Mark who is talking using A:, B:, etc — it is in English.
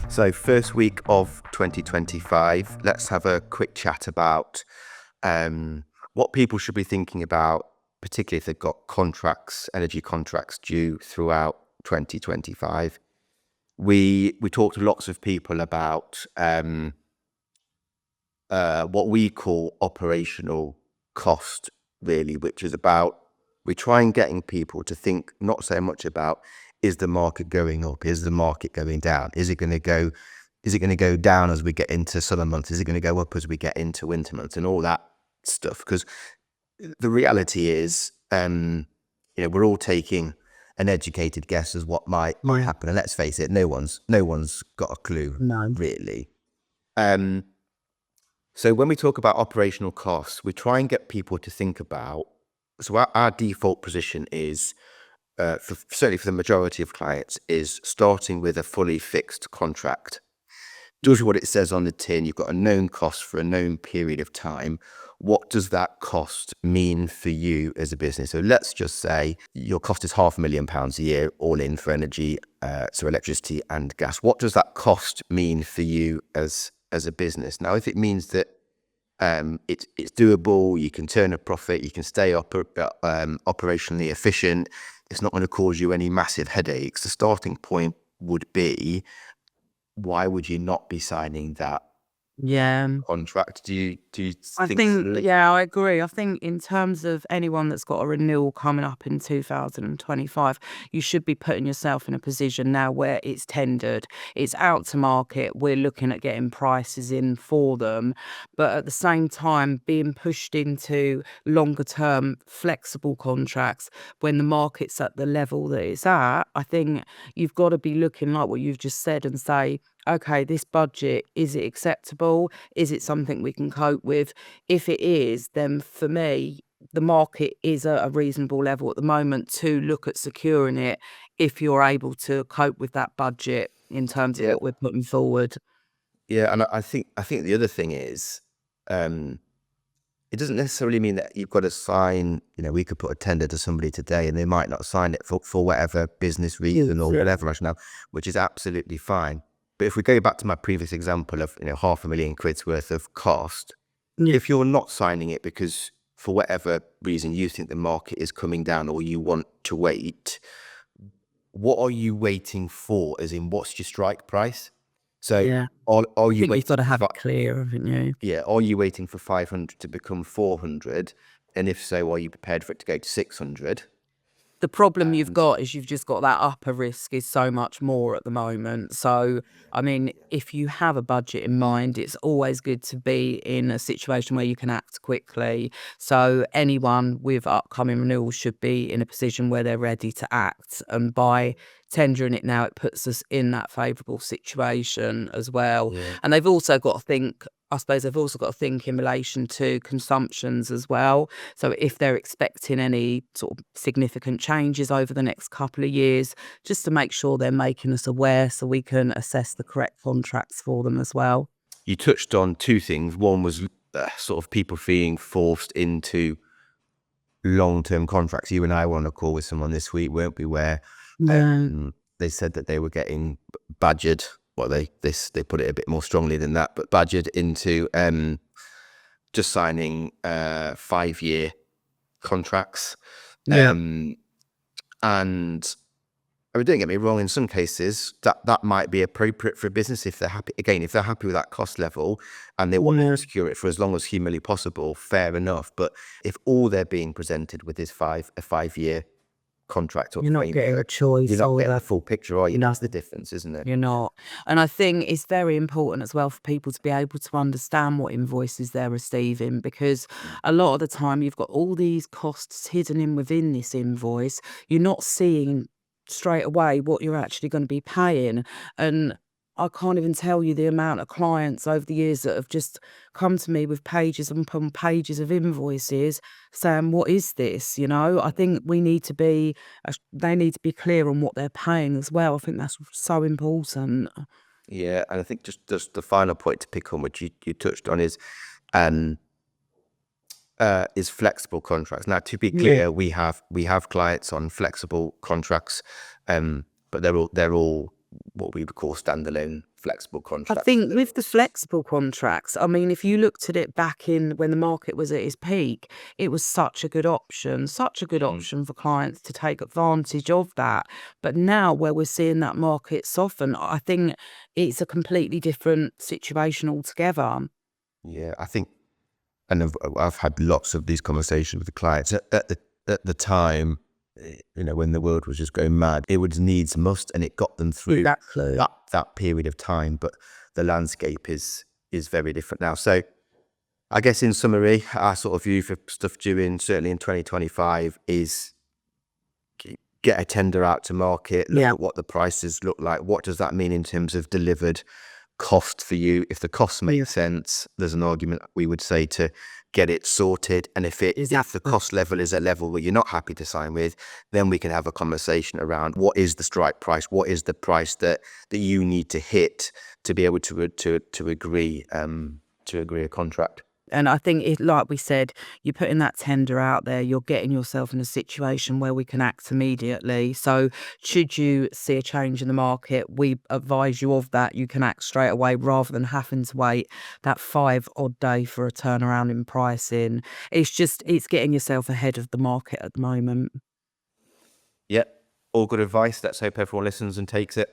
A: So first week of 2025, let's have a quick chat about what people should be thinking about, particularly if they've got contracts, energy contracts due throughout 2025. We talked to lots of people about what we call operational cost, really, which is about we try and getting people to think not so much about is the market going up, is the market going down, is it going to go down as we get into summer months, is it going to go up as we get into winter months, and all that stuff. Because the reality is, we're all taking an educated guess as what might happen, and let's face it, no one's got a clue, really. So when we talk about operational costs, we try and get people to think about, so our default position is, certainly for the majority of clients, is starting with a fully fixed contract. Does what it says on the tin. You've got a known cost for a known period of time. What does that cost mean for you as a business? So let's just say your cost is £500,000 a year, all in for energy, so electricity and gas. What does that cost mean for you as a business? Now, if it means that it's doable, you can turn a profit, you can stay operationally efficient, it's not going to cause you any massive headaches, the starting point would be, why would you not be signing that contract? Do you
B: I agree. I think in terms of anyone that's got a renewal coming up in 2025, you should be putting yourself in a position now where it's tendered, it's out to market, we're looking at getting prices in for them, but at the same time being pushed into longer term flexible contracts when the market's at the level that it's at. I think you've got to be looking like what you've just said and say, okay, this budget, is it acceptable? Is it something we can cope with? If it is, then for me, the market is at a reasonable level at the moment to look at securing it if you're able to cope with that budget in terms of what we're putting forward.
A: Yeah, and I think the other thing is, it doesn't necessarily mean that you've got to sign, we could put a tender to somebody today and they might not sign it for whatever business reason or whatever rationale, which is absolutely fine. But if we go back to my previous example of £500,000 worth of cost, if you're not signing it because for whatever reason you think the market is coming down or you want to wait, what are you waiting for? As in, what's your strike price? So are you waiting?
B: You've got to have it clear, haven't you?
A: Yeah. Are you waiting for 500 to become 400? And if so, are you prepared for it to go to 600?
B: The problem you've got is you've just got that upper risk is so much more at the moment. So, I mean, if you have a budget in mind, it's always good to be in a situation where you can act quickly. So anyone with upcoming renewals should be in a position where they're ready to act. And by tendering it now, it puts us in that favourable situation as well. And they've also got to think, I suppose they've also got to think in relation to consumptions as well. So if they're expecting any sort of significant changes over the next couple of years, just to make sure they're making us aware so we can assess the correct contracts for them as well.
A: You touched on two things. One was sort of people being forced into long-term contracts. You and I were on a call with someone this week, weren't we, where they said that they were getting badgered. Well, they put it a bit more strongly than that, but badgered into just signing 5-year contracts. And I mean, don't get me wrong, in some cases that might be appropriate for a business if they're happy. Again, if they're happy with that cost level and they want to secure it for as long as humanly possible, fair enough. But if all they're being presented with is a 5-year contract,
B: you're not getting a choice.
A: You're not getting the full picture, are you? That's the difference, isn't it?
B: You're not. And I think it's very important as well for people to be able to understand what invoices they're receiving, because a lot of the time you've got all these costs hidden in within this invoice. You're not seeing straight away what you're actually going to be paying. And I can't even tell you the amount of clients over the years that have just come to me with pages upon pages of invoices saying, what is this? I think they need to be clear on what they're paying as well. I think that's so important.
A: Yeah, and I think just the final point to pick on, which you touched on, is flexible contracts. Now, to be clear, we have clients on flexible contracts, but they're all what we would call standalone flexible
B: I
A: contracts.
B: think with the flexible contracts, I mean, if you looked at it back in when the market was at its peak, it was such a good option for clients to take advantage of that. But now where we're seeing that market soften, I think it's a completely different situation altogether.
A: Yeah, I think, and I've had lots of these conversations with the clients at the time, when the world was just going mad. It was needs must, and it got them through
B: Exactly.
A: that period of time. But the landscape is very different now. So I guess in summary, our sort of view for stuff due certainly in 2025 is get a tender out to market, look at what the prices look like. What does that mean in terms of delivered cost for you? If the costs make sense, there's an argument we would say to get it sorted. And if the cost level is a level where you're not happy to sign with, then we can have a conversation around what is the strike price, what is the price that you need to hit to be able to agree a contract.
B: And I think like we said, you're putting that tender out there, you're getting yourself in a situation where we can act immediately. So should you see a change in the market, we advise you of that. You can act straight away rather than having to wait that 5 odd day for a turnaround in pricing. It's getting yourself ahead of the market at the moment.
A: Yep. All good advice. Let's hope everyone listens and takes it.